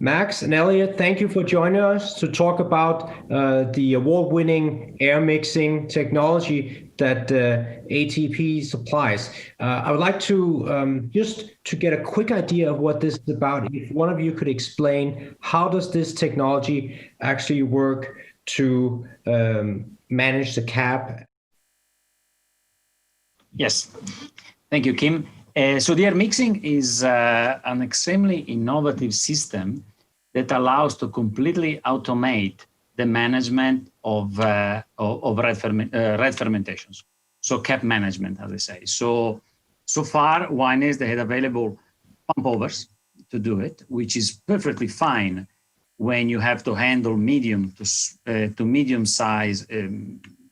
Max and Elliot, thank you for joining us to talk about the award-winning air mixing technology that ATP supplies. I would like to just to get a quick idea of what this is about. If one of you could explain, how does this technology actually work to manage the cap? Yes, thank you, Kim. So the air mixing is an extremely innovative system that allows to completely automate the management of red fermentations. So cap management, as I say. So far, wineries, they had available pump overs to do it, which is perfectly fine when you have to handle medium to medium size,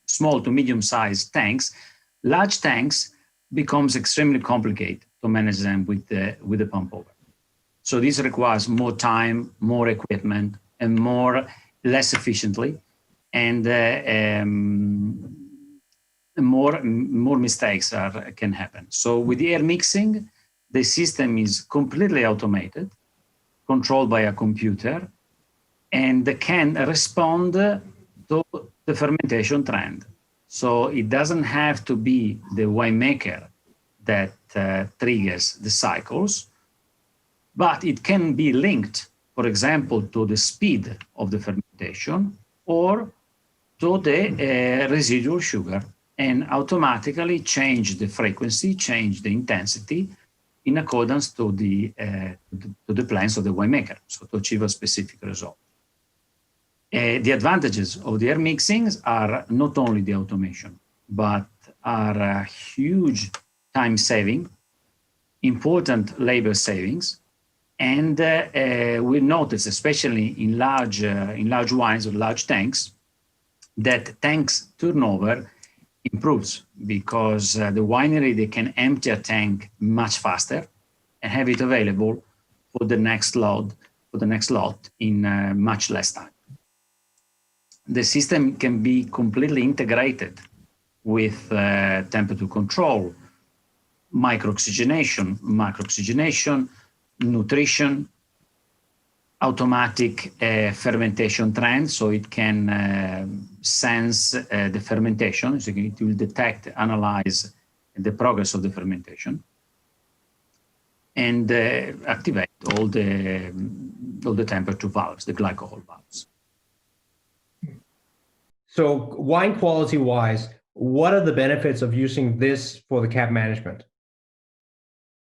small to medium size tanks. Large tanks becomes extremely complicated to manage them with the pump over. So this requires more time, more equipment, and less efficiently, and more mistakes can happen. So with the air mixing, the system is completely automated, controlled by a computer, and can respond to the fermentation trend. So it doesn't have to be the winemaker that triggers the cycles, but it can be linked, for example, to the speed of the fermentation or to the residual sugar, and automatically change the frequency, change the intensity in accordance to the plans of the winemaker, so to achieve a specific result. The advantages of the air mixings are not only the automation, but are a huge time saving, important labor savings, and we notice, especially in large wines or large tanks, that tanks turnover improves because the winery, they can empty a tank much faster and have it available for the next lot in much less time. The system can be completely integrated with temperature control, micro-oxygenation, macro-oxygenation, nutrition, automatic fermentation trend, so it can sense the fermentation, so it will detect, analyze the progress of the fermentation, and activate all the temperature valves, the glycol valves. So wine quality wise, what are the benefits of using this for the cap management?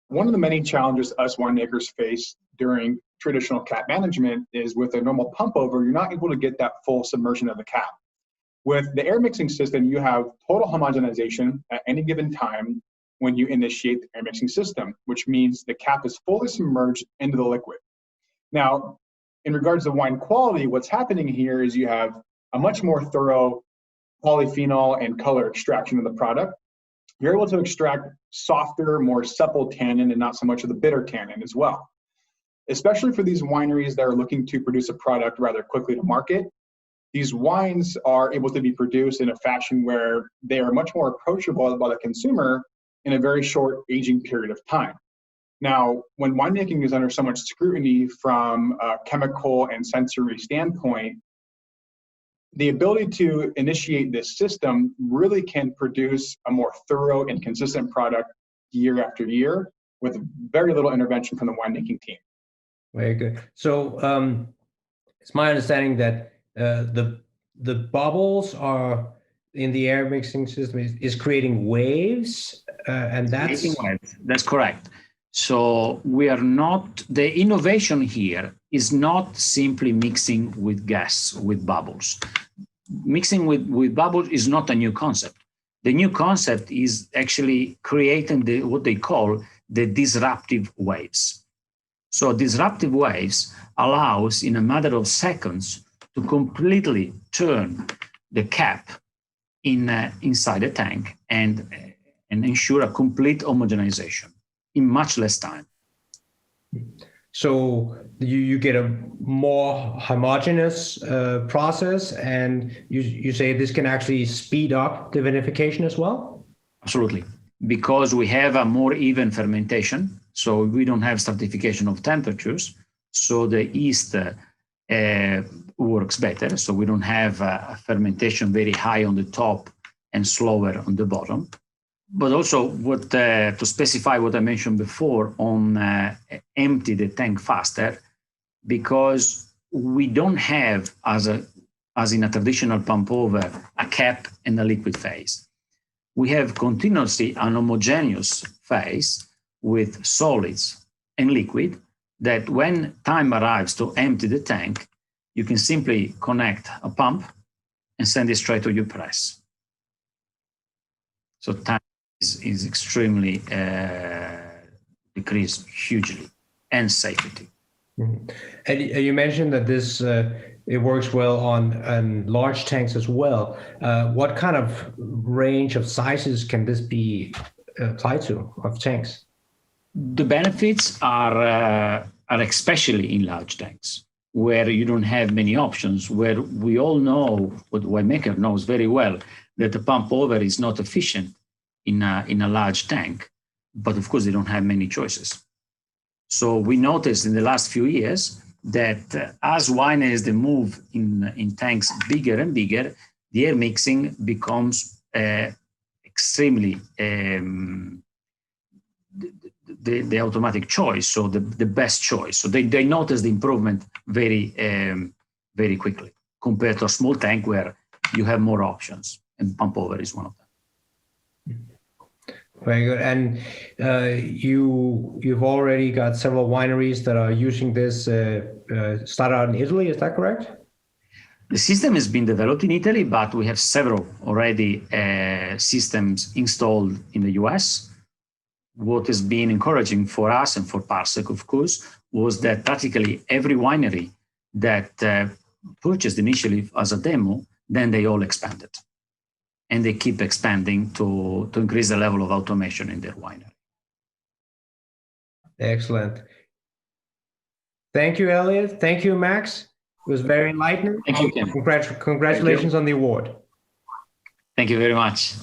One of the many challenges us winemakers face during traditional cap management is with a normal pump over, you're not able to get that full submersion of the cap. With the air mixing system, you have total homogenization at any given time when you initiate the air mixing system, which means the cap is fully submerged into the liquid. Now, in regards to wine quality, what's happening here is you have a much more thorough polyphenol and color extraction of the product. You're able to extract softer, more supple tannin and not so much of the bitter tannin as well. Especially for these wineries that are looking to produce a product rather quickly to market, these wines are able to be produced in a fashion where they are much more approachable by the consumer in a very short aging period of time. Now, when winemaking is under so much scrutiny from a chemical and sensory standpoint, the ability to initiate this system really can produce a more thorough and consistent product year after year with very little intervention from the winemaking team. Very good. So it's my understanding that the bubbles are in the air mixing system is creating waves, and that's correct. So we are not, the innovation here is not simply mixing with gas, with bubbles. Mixing with bubbles is not a new concept. The new concept is actually creating what they call the disruptive waves. So disruptive waves allows in a matter of seconds to completely turn the cap inside a tank and ensure a complete homogenization in much less time. So you get a more homogeneous process, and you say this can actually speed up the vinification as well? Absolutely, because we have a more even fermentation, so we don't have stratification of temperatures. so the yeast works better. So we don't have a fermentation very high on the top and slower on the bottom. But also, to specify what I mentioned before on empty the tank faster, because we don't have, as in a traditional pump over, a cap and a liquid phase. We have continuously an homogeneous phase with solids and liquid that when time arrives to empty the tank, you can simply connect a pump and send it straight to your press. So time is extremely decreased hugely, and safety. Mm-hmm. And you mentioned that this it works well on large tanks as well. What kind of range of sizes can this be applied to of tanks? The benefits are especially in large tanks, where you don't have many options, where we all know, what winemaker knows very well, that the pump over is not efficient in a large tank, but of course they don't have many choices. So we noticed in the last few years that as wineries they move in tanks bigger and bigger, the air mixing becomes extremely the automatic choice, so the best choice. So they notice the improvement very quickly compared to a small tank where you have more options, and pump over is one of them. Very good. And you've already got several wineries that are using this. Started out in Italy, is that correct? The system has been developed in Italy, but we have several already systems installed in the US. What has been encouraging for us and for Parsec, of course, was that practically every winery that purchased initially as a demo, then they all expanded. And they keep expanding to increase the level of automation in their winery. Excellent. Thank you, Elliot. Thank you, Max. It was very enlightening. Thank you, Kim. Congratulations on the award. Thank you very much.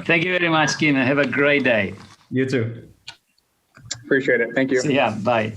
Thank you very much, Kim. Have a great day. You too. Appreciate it. Thank you. See ya. Bye.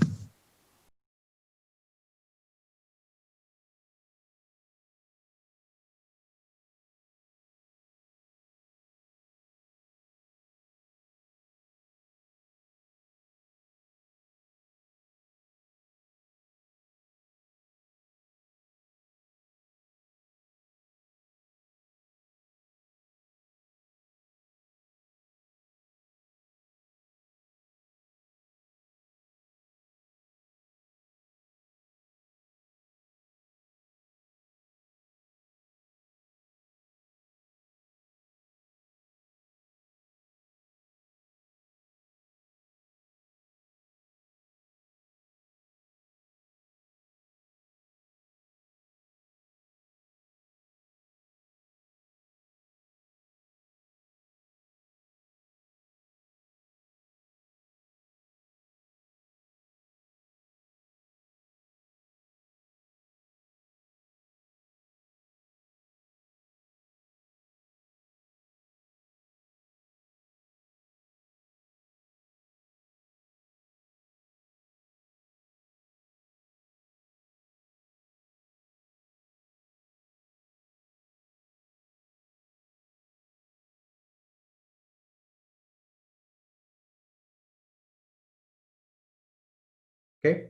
Okay.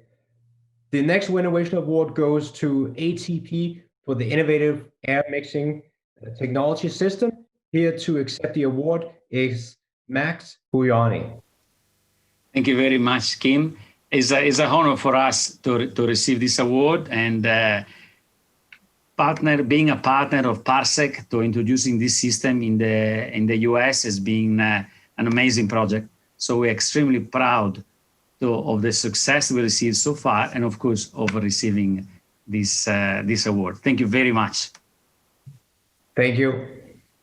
The next WINnovation Award goes to ATP for the innovative air mixing technology system. Here to accept the award is Max Bujani. Thank you very much, Kim. It's an honor for us to receive this award, and being a partner of Parsec to introducing this system in the US has been an amazing project. So we're extremely proud of the success we received so far, and of course of receiving this award. Thank you very much. Thank you.